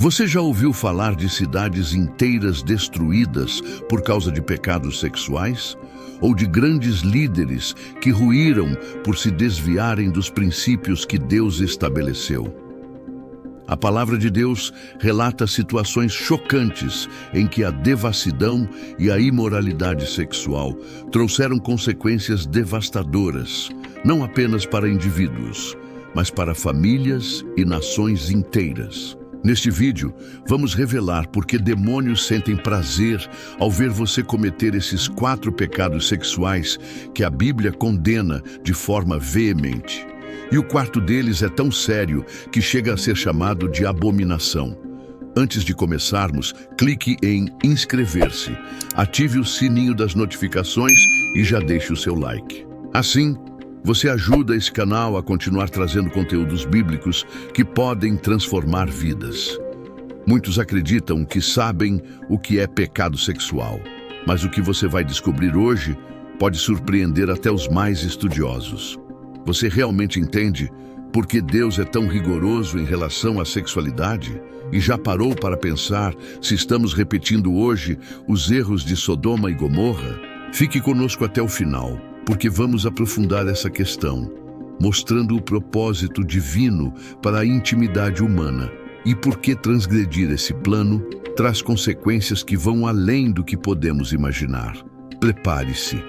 Você já ouviu falar de cidades inteiras destruídas por causa de pecados sexuais? Ou de grandes líderes que ruíram por se desviarem dos princípios que Deus estabeleceu? A palavra de Deus relata situações chocantes em que a devassidão e a imoralidade sexual trouxeram consequências devastadoras, não apenas para indivíduos, mas para famílias e nações inteiras. Neste vídeo, vamos revelar por que demônios sentem prazer ao ver você cometer esses 4 pecados sexuais que a Bíblia condena de forma veemente. E o quarto deles é tão sério que chega a ser chamado de abominação. Antes de começarmos, clique em inscrever-se, ative o sininho das notificações e já deixe o seu like. Assim, você ajuda esse canal a continuar trazendo conteúdos bíblicos que podem transformar vidas. Muitos acreditam que sabem o que é pecado sexual, mas o que você vai descobrir hoje pode surpreender até os mais estudiosos. Você realmente entende por que Deus é tão rigoroso em relação à sexualidade? E já parou para pensar se estamos repetindo hoje os erros de Sodoma e Gomorra? Fique conosco até o final, porque vamos aprofundar essa questão, mostrando o propósito divino para a intimidade humana e por que transgredir esse plano traz consequências que vão além do que podemos imaginar. Prepare-se.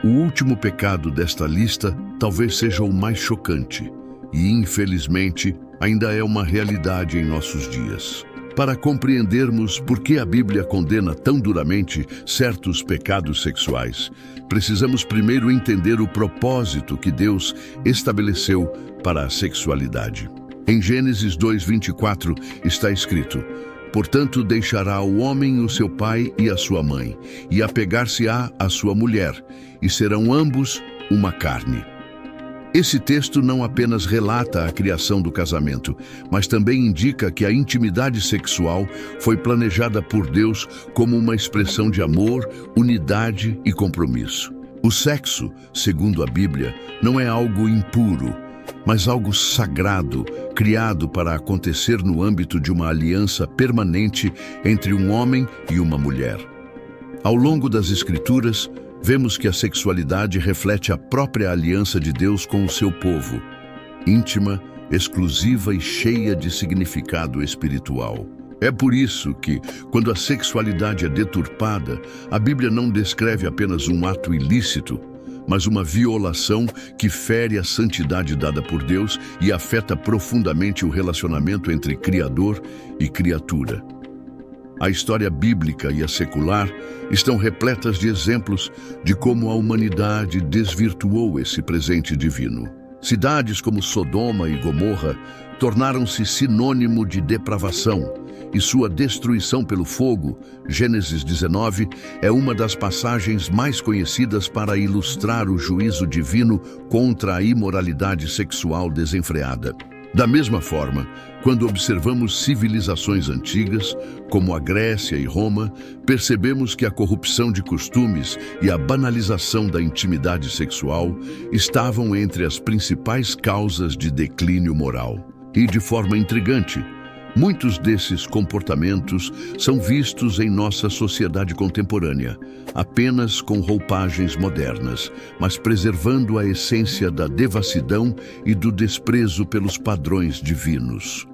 O último pecado desta lista talvez seja o mais chocante e, infelizmente, ainda é uma realidade em nossos dias. Para compreendermos por que a Bíblia condena tão duramente certos pecados sexuais, precisamos primeiro entender o propósito que Deus estabeleceu para a sexualidade. Em Gênesis 2:24 está escrito: "Portanto, deixará o homem o seu pai e a sua mãe, e apegar-se-á à sua mulher, e serão ambos uma carne." Esse texto não apenas relata a criação do casamento, mas também indica que a intimidade sexual foi planejada por Deus como uma expressão de amor, unidade e compromisso. O sexo, segundo a Bíblia, não é algo impuro, mas algo sagrado, criado para acontecer no âmbito de uma aliança permanente entre um homem e uma mulher. Ao longo das Escrituras, vemos que a sexualidade reflete a própria aliança de Deus com o seu povo, íntima, exclusiva e cheia de significado espiritual. É por isso que, quando a sexualidade é deturpada, a Bíblia não descreve apenas um ato ilícito, mas uma violação que fere a santidade dada por Deus e afeta profundamente o relacionamento entre Criador e criatura. A história bíblica e a secular estão repletas de exemplos de como a humanidade desvirtuou esse presente divino. Cidades como Sodoma e Gomorra tornaram-se sinônimo de depravação, e sua destruição pelo fogo, Gênesis 19, é uma das passagens mais conhecidas para ilustrar o juízo divino contra a imoralidade sexual desenfreada. Da mesma forma, quando observamos civilizações antigas, como a Grécia e Roma, percebemos que a corrupção de costumes e a banalização da intimidade sexual estavam entre as principais causas de declínio moral. E, de forma intrigante, muitos desses comportamentos são vistos em nossa sociedade contemporânea, apenas com roupagens modernas, mas preservando a essência da devassidão e do desprezo pelos padrões divinos.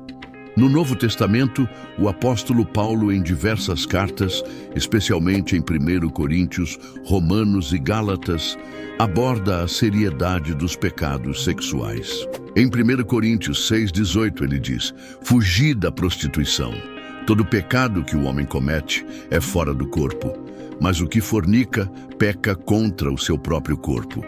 No Novo Testamento, o apóstolo Paulo, em diversas cartas, especialmente em 1 Coríntios, Romanos e Gálatas, aborda a seriedade dos pecados sexuais. Em 1 Coríntios 6:18 ele diz: "Fugi da prostituição. Todo pecado que o homem comete é fora do corpo, mas o que fornica peca contra o seu próprio corpo."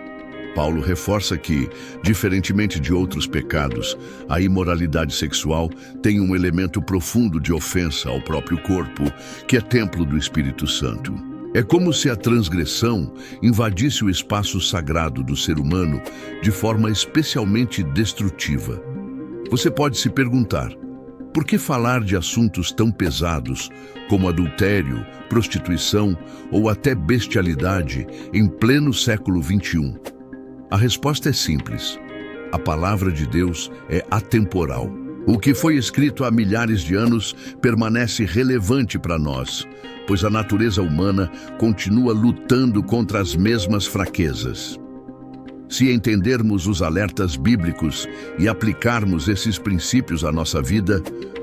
Paulo reforça que, diferentemente de outros pecados, a imoralidade sexual tem um elemento profundo de ofensa ao próprio corpo, que é templo do Espírito Santo. É como se a transgressão invadisse o espaço sagrado do ser humano de forma especialmente destrutiva. Você pode se perguntar: por que falar de assuntos tão pesados como adultério, prostituição ou até bestialidade em pleno século XXI? A resposta é simples. A palavra de Deus é atemporal. O que foi escrito há milhares de anos permanece relevante para nós, pois a natureza humana continua lutando contra as mesmas fraquezas. Se entendermos os alertas bíblicos e aplicarmos esses princípios à nossa vida,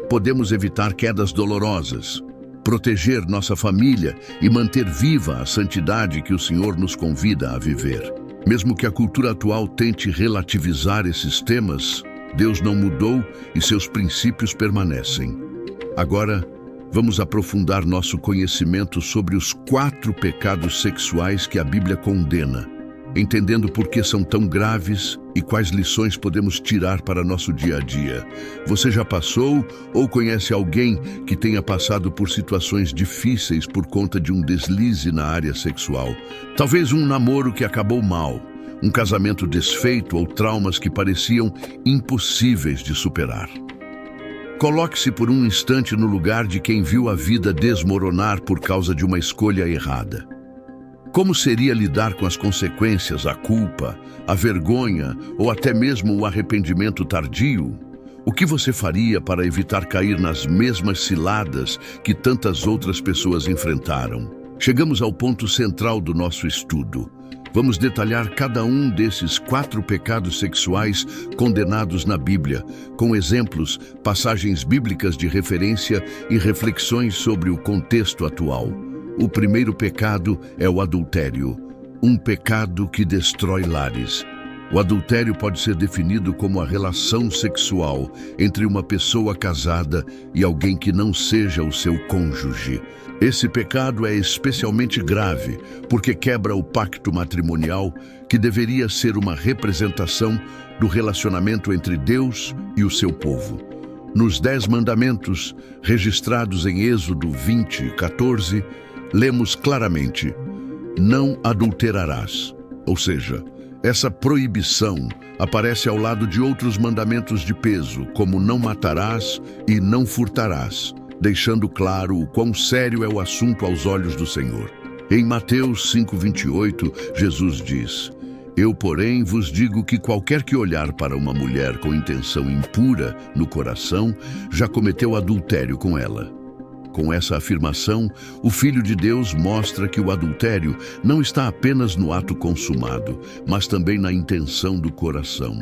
podemos evitar quedas dolorosas, proteger nossa família e manter viva a santidade que o Senhor nos convida a viver. Mesmo que a cultura atual tente relativizar esses temas, Deus não mudou e seus princípios permanecem. Agora, vamos aprofundar nosso conhecimento sobre os 4 pecados sexuais que a Bíblia condena, entendendo por que são tão graves e quais lições podemos tirar para nosso dia a dia. Você já passou ou conhece alguém que tenha passado por situações difíceis por conta de um deslize na área sexual? Talvez um namoro que acabou mal, um casamento desfeito ou traumas que pareciam impossíveis de superar. Coloque-se por um instante no lugar de quem viu a vida desmoronar por causa de uma escolha errada. Como seria lidar com as consequências, a culpa, a vergonha ou até mesmo o arrependimento tardio? O que você faria para evitar cair nas mesmas ciladas que tantas outras pessoas enfrentaram? Chegamos ao ponto central do nosso estudo. Vamos detalhar cada um desses 4 pecados sexuais condenados na Bíblia, com exemplos, passagens bíblicas de referência e reflexões sobre o contexto atual. O primeiro pecado é o adultério, um pecado que destrói lares. O adultério pode ser definido como a relação sexual entre uma pessoa casada e alguém que não seja o seu cônjuge. Esse pecado é especialmente grave porque quebra o pacto matrimonial, que deveria ser uma representação do relacionamento entre Deus e o seu povo. Nos 10 mandamentos, registrados em Êxodo 20:14, lemos claramente: não adulterarás. Ou seja, essa proibição aparece ao lado de outros mandamentos de peso, como não matarás e não furtarás, deixando claro o quão sério é o assunto aos olhos do Senhor. Em Mateus 5:28, Jesus diz: eu, porém, vos digo que qualquer que olhar para uma mulher com intenção impura no coração, já cometeu adultério com ela. Com essa afirmação, o Filho de Deus mostra que o adultério não está apenas no ato consumado, mas também na intenção do coração.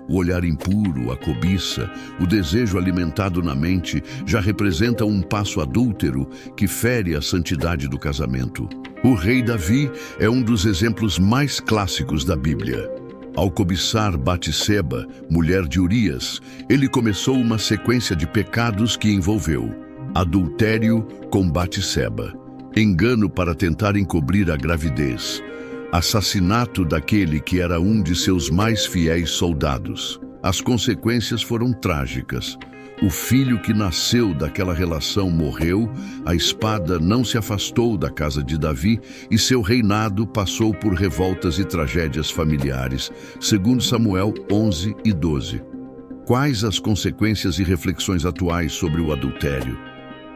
O olhar impuro, a cobiça, o desejo alimentado na mente já representa um passo adúltero que fere a santidade do casamento. O rei Davi é um dos exemplos mais clássicos da Bíblia. Ao cobiçar Batseba, mulher de Urias, ele começou uma sequência de pecados que envolveu adultério com Batseba, engano para tentar encobrir a gravidez, assassinato daquele que era um de seus mais fiéis soldados. As consequências foram trágicas. O filho que nasceu daquela relação morreu, a espada não se afastou da casa de Davi e seu reinado passou por revoltas e tragédias familiares, segundo Samuel 11:12. Quais as consequências e reflexões atuais sobre o adultério?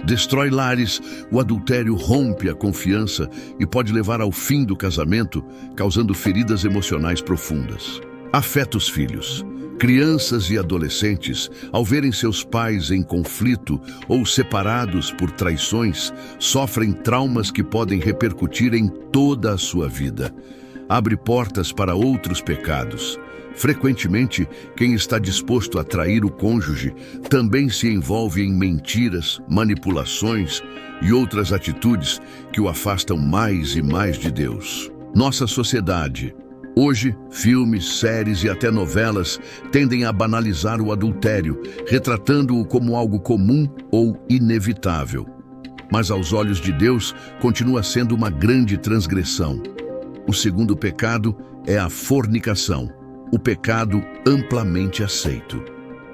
Destrói lares, o adultério rompe a confiança e pode levar ao fim do casamento, causando feridas emocionais profundas. Afeta os filhos. Crianças e adolescentes, ao verem seus pais em conflito ou separados por traições, sofrem traumas que podem repercutir em toda a sua vida. Abre portas para outros pecados. Frequentemente, quem está disposto a trair o cônjuge também se envolve em mentiras, manipulações e outras atitudes que o afastam mais e mais de Deus. Nossa sociedade, hoje, filmes, séries e até novelas tendem a banalizar o adultério, retratando-o como algo comum ou inevitável. Mas aos olhos de Deus, continua sendo uma grande transgressão. O segundo pecado é a fornicação. O pecado amplamente aceito.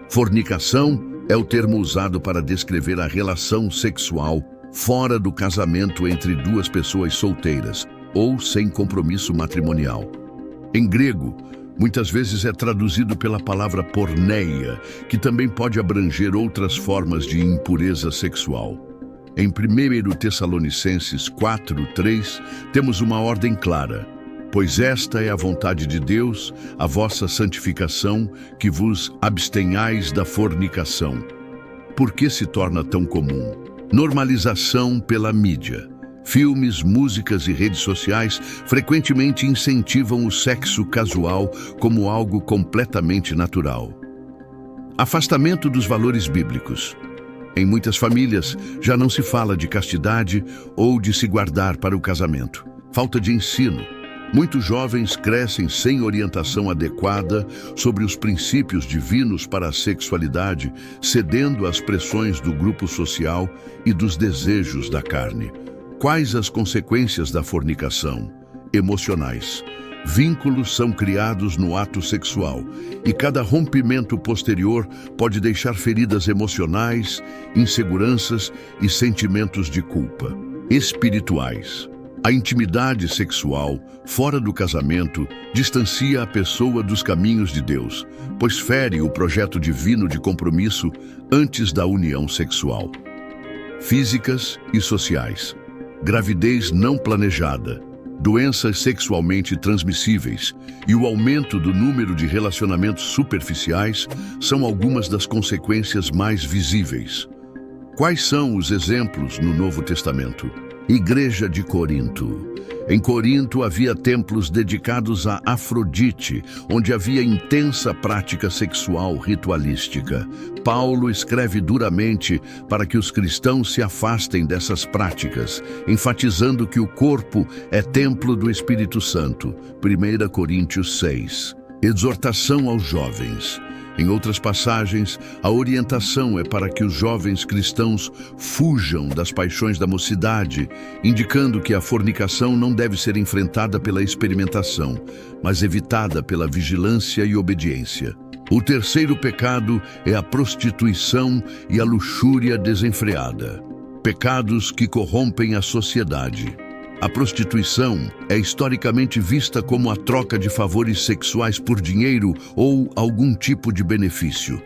Fornicação é o termo usado para descrever a relação sexual fora do casamento entre duas pessoas solteiras ou sem compromisso matrimonial. Em grego, muitas vezes é traduzido pela palavra porneia, que também pode abranger outras formas de impureza sexual. Em 1 Tessalonicenses 4:3, temos uma ordem clara: Pois esta é a vontade de Deus, a vossa santificação, que vos abstenhais da fornicação. Por que se torna tão comum? Normalização pela mídia. Filmes, músicas e redes sociais frequentemente incentivam o sexo casual como algo completamente natural. Afastamento dos valores bíblicos. Em muitas famílias, já não se fala de castidade ou de se guardar para o casamento. Falta de ensino. Muitos jovens crescem sem orientação adequada sobre os princípios divinos para a sexualidade, cedendo às pressões do grupo social e dos desejos da carne. Quais as consequências da fornicação? Emocionais. Vínculos são criados no ato sexual e cada rompimento posterior pode deixar feridas emocionais, inseguranças e sentimentos de culpa. Espirituais. A intimidade sexual, fora do casamento, distancia a pessoa dos caminhos de Deus, pois fere o projeto divino de compromisso antes da união sexual. Físicas e sociais. Gravidez não planejada, doenças sexualmente transmissíveis e o aumento do número de relacionamentos superficiais são algumas das consequências mais visíveis. Quais são os exemplos no Novo Testamento? Igreja de Corinto. Em Corinto havia templos dedicados a Afrodite, onde havia intensa prática sexual ritualística. Paulo escreve duramente para que os cristãos se afastem dessas práticas, enfatizando que o corpo é templo do Espírito Santo. 1 Coríntios 6. Exortação aos jovens. Em outras passagens, a orientação é para que os jovens cristãos fujam das paixões da mocidade, indicando que a fornicação não deve ser enfrentada pela experimentação, mas evitada pela vigilância e obediência. O terceiro pecado é a prostituição e a luxúria desenfreada. Pecados que corrompem a sociedade. A prostituição é historicamente vista como a troca de favores sexuais por dinheiro ou algum tipo de benefício.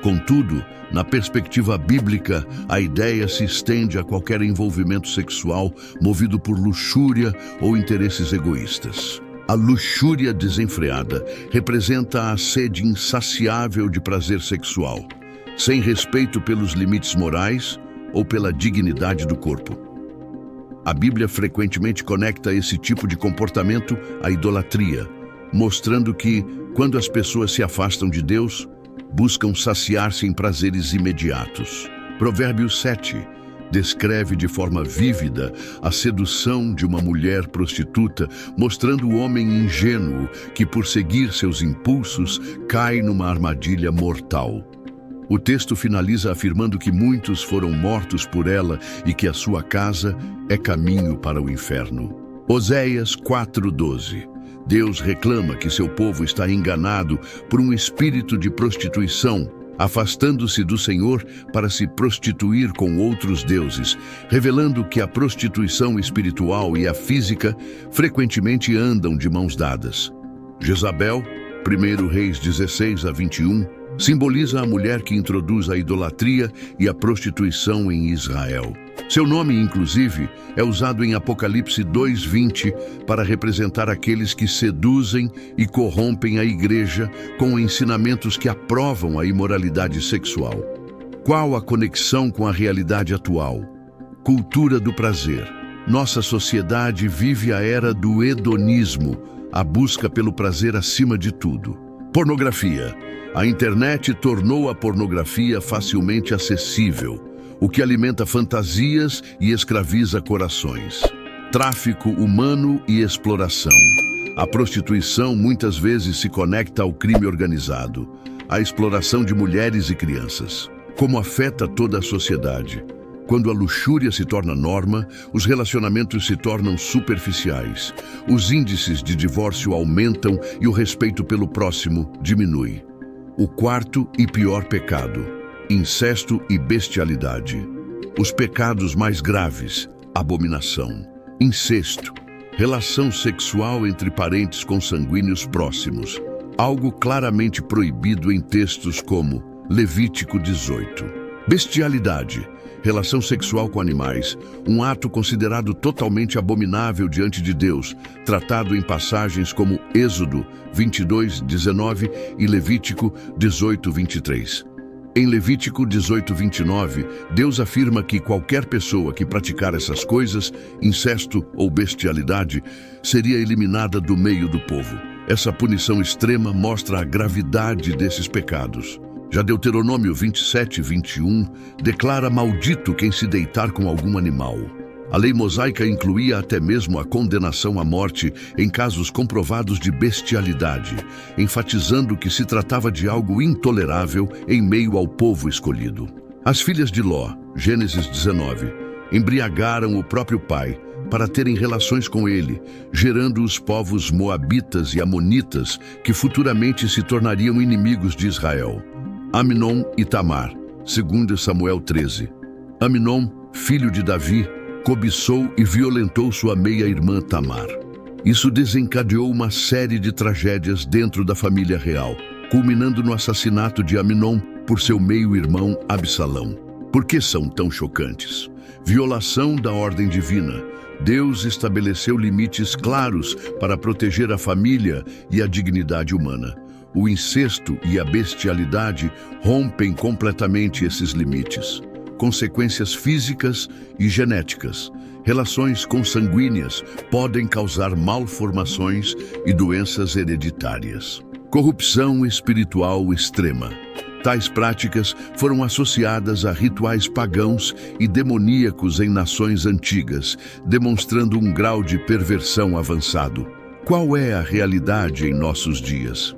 Contudo, na perspectiva bíblica, a ideia se estende a qualquer envolvimento sexual movido por luxúria ou interesses egoístas. A luxúria desenfreada representa a sede insaciável de prazer sexual, sem respeito pelos limites morais ou pela dignidade do corpo. A Bíblia frequentemente conecta esse tipo de comportamento à idolatria, mostrando que, quando as pessoas se afastam de Deus, buscam saciar-se em prazeres imediatos. Provérbios 7 descreve de forma vívida a sedução de uma mulher prostituta, mostrando o homem ingênuo que, por seguir seus impulsos, cai numa armadilha mortal. O texto finaliza afirmando que muitos foram mortos por ela e que a sua casa é caminho para o inferno. Oséias 4:12. Deus reclama que seu povo está enganado por um espírito de prostituição, afastando-se do Senhor para se prostituir com outros deuses, revelando que a prostituição espiritual e a física frequentemente andam de mãos dadas. Jezabel, 1 Reis 16-21, simboliza a mulher que introduz a idolatria e a prostituição em Israel. Seu nome, inclusive, é usado em Apocalipse 2:20 para representar aqueles que seduzem e corrompem a igreja com ensinamentos que aprovam a imoralidade sexual. Qual a conexão com a realidade atual? Cultura do prazer. Nossa sociedade vive a era do hedonismo, a busca pelo prazer acima de tudo. Pornografia. A internet tornou a pornografia facilmente acessível, o que alimenta fantasias e escraviza corações. Tráfico humano e exploração. A prostituição muitas vezes se conecta ao crime organizado, à exploração de mulheres e crianças. Como afeta toda a sociedade? Quando a luxúria se torna norma, os relacionamentos se tornam superficiais, os índices de divórcio aumentam e o respeito pelo próximo diminui. O quarto e pior pecado: incesto e bestialidade. Os pecados mais graves: abominação, incesto, relação sexual entre parentes consanguíneos próximos, algo claramente proibido em textos como Levítico 18. Bestialidade relação sexual com animais, um ato considerado totalmente abominável diante de Deus, tratado em passagens como Êxodo 22:19 e Levítico 18:23. Em Levítico 18:29, Deus afirma que qualquer pessoa que praticar essas coisas, incesto ou bestialidade, seria eliminada do meio do povo. Essa punição extrema mostra a gravidade desses pecados. Já Deuteronômio 27:21 declara maldito quem se deitar com algum animal. A lei mosaica incluía até mesmo a condenação à morte em casos comprovados de bestialidade, enfatizando que se tratava de algo intolerável em meio ao povo escolhido. As filhas de Ló, Gênesis 19, embriagaram o próprio pai para terem relações com ele, gerando os povos moabitas e amonitas que futuramente se tornariam inimigos de Israel. Amnon e Tamar, 2 Samuel 13. Amnon, filho de Davi, cobiçou e violentou sua meia-irmã Tamar. Isso desencadeou uma série de tragédias dentro da família real, culminando no assassinato de Amnon por seu meio-irmão Absalão. Por que são tão chocantes? Violação da ordem divina. Deus estabeleceu limites claros para proteger a família e a dignidade humana. O incesto e a bestialidade rompem completamente esses limites. Consequências físicas e genéticas. Relações consanguíneas podem causar malformações e doenças hereditárias. Corrupção espiritual extrema. Tais práticas foram associadas a rituais pagãos e demoníacos em nações antigas, demonstrando um grau de perversão avançado. Qual é a realidade em nossos dias?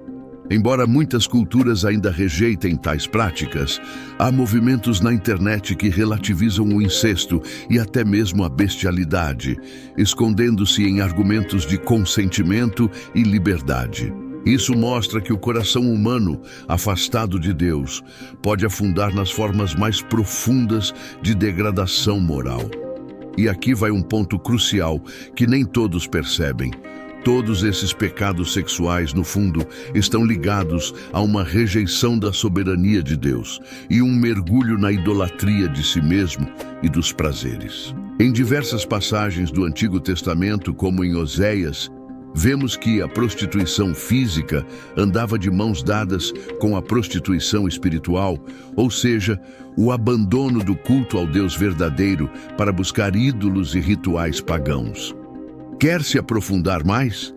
Embora muitas culturas ainda rejeitem tais práticas, há movimentos na internet que relativizam o incesto e até mesmo a bestialidade, escondendo-se em argumentos de consentimento e liberdade. Isso mostra que o coração humano, afastado de Deus, pode afundar nas formas mais profundas de degradação moral. E aqui vai um ponto crucial que nem todos percebem. Todos esses pecados sexuais, no fundo, estão ligados a uma rejeição da soberania de Deus e um mergulho na idolatria de si mesmo e dos prazeres. Em diversas passagens do Antigo Testamento, como em Oséias, vemos que a prostituição física andava de mãos dadas com a prostituição espiritual, ou seja, o abandono do culto ao Deus verdadeiro para buscar ídolos e rituais pagãos. Quer se aprofundar mais?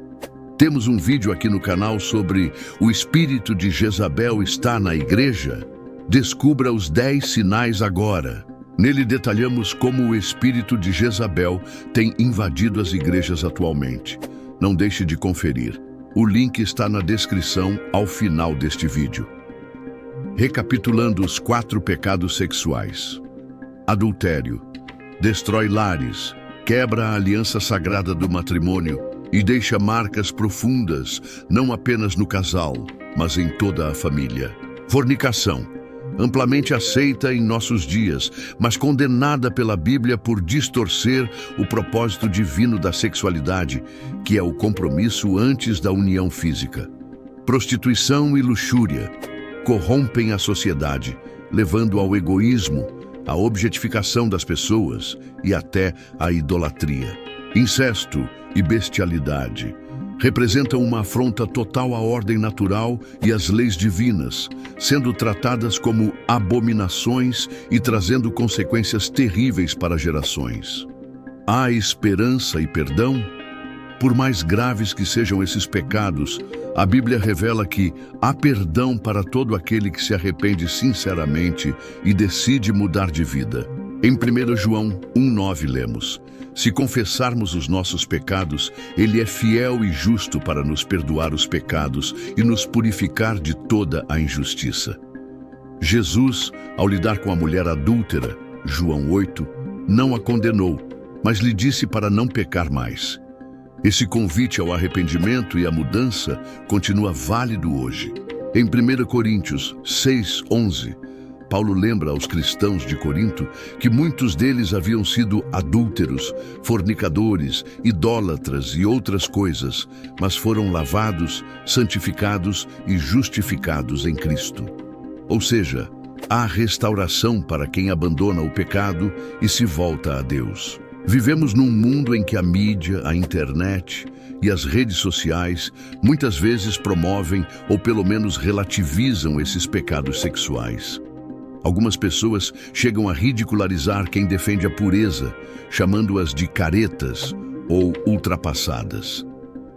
Temos um vídeo aqui no canal sobre o espírito de Jezabel está na igreja? Descubra os 10 sinais agora. Nele detalhamos como o espírito de Jezabel tem invadido as igrejas atualmente. Não deixe de conferir. O link está na descrição ao final deste vídeo. Recapitulando os 4 pecados sexuais. Adultério. Destrói lares. Quebra a aliança sagrada do matrimônio e deixa marcas profundas, não apenas no casal, mas em toda a família. Fornicação. Amplamente aceita em nossos dias, mas condenada pela Bíblia por distorcer o propósito divino da sexualidade, que é o compromisso antes da união física. Prostituição e luxúria corrompem a sociedade, levando ao egoísmo, à objetificação das pessoas e até à idolatria. Incesto e bestialidade representam uma afronta total à ordem natural e às leis divinas, sendo tratadas como abominações e trazendo consequências terríveis para gerações. Há esperança e perdão? Por mais graves que sejam esses pecados, a Bíblia revela que há perdão para todo aquele que se arrepende sinceramente e decide mudar de vida. Em 1 João 1,9 lemos: se confessarmos os nossos pecados, Ele é fiel e justo para nos perdoar os pecados e nos purificar de toda a injustiça. Jesus, ao lidar com a mulher adúltera, João 8, não a condenou, mas lhe disse para não pecar mais. Esse convite ao arrependimento e à mudança continua válido hoje. Em 1 Coríntios 6:11, Paulo lembra aos cristãos de Corinto que muitos deles haviam sido adúlteros, fornicadores, idólatras e outras coisas, mas foram lavados, santificados e justificados em Cristo. Ou seja, há restauração para quem abandona o pecado e se volta a Deus. Vivemos num mundo em que a mídia, a internet e as redes sociais muitas vezes promovem ou pelo menos relativizam esses pecados sexuais. Algumas pessoas chegam a ridicularizar quem defende a pureza, chamando-as de caretas ou ultrapassadas.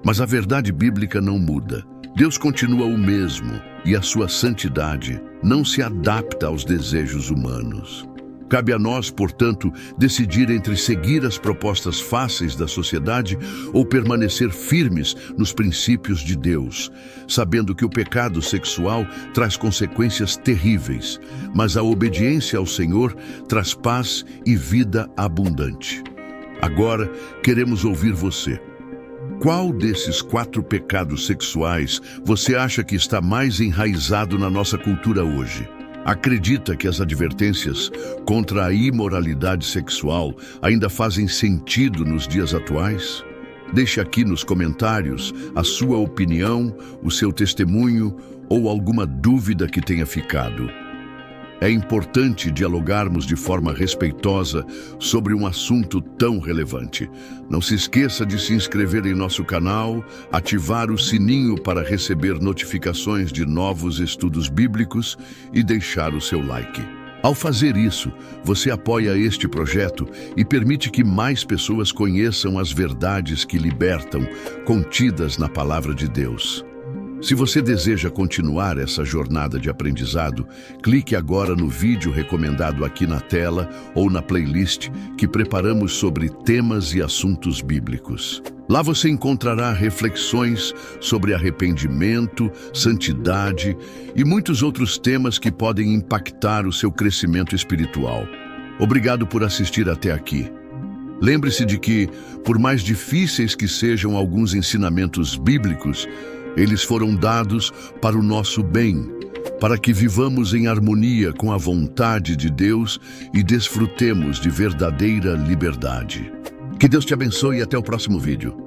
Mas a verdade bíblica não muda. Deus continua o mesmo e a sua santidade não se adapta aos desejos humanos. Cabe a nós, portanto, decidir entre seguir as propostas fáceis da sociedade ou permanecer firmes nos princípios de Deus, sabendo que o pecado sexual traz consequências terríveis, mas a obediência ao Senhor traz paz e vida abundante. Agora, queremos ouvir você. Qual desses 4 pecados sexuais você acha que está mais enraizado na nossa cultura hoje? Acredita que as advertências contra a imoralidade sexual ainda fazem sentido nos dias atuais? Deixe aqui nos comentários a sua opinião, o seu testemunho ou alguma dúvida que tenha ficado. É importante dialogarmos de forma respeitosa sobre um assunto tão relevante. Não se esqueça de se inscrever em nosso canal, ativar o sininho para receber notificações de novos estudos bíblicos e deixar o seu like. Ao fazer isso, você apoia este projeto e permite que mais pessoas conheçam as verdades que libertam, contidas na Palavra de Deus. Se você deseja continuar essa jornada de aprendizado, clique agora no vídeo recomendado aqui na tela ou na playlist que preparamos sobre temas e assuntos bíblicos. Lá você encontrará reflexões sobre arrependimento, santidade e muitos outros temas que podem impactar o seu crescimento espiritual. Obrigado por assistir até aqui. Lembre-se de que, por mais difíceis que sejam alguns ensinamentos bíblicos, eles foram dados para o nosso bem, para que vivamos em harmonia com a vontade de Deus e desfrutemos de verdadeira liberdade. Que Deus te abençoe e até o próximo vídeo.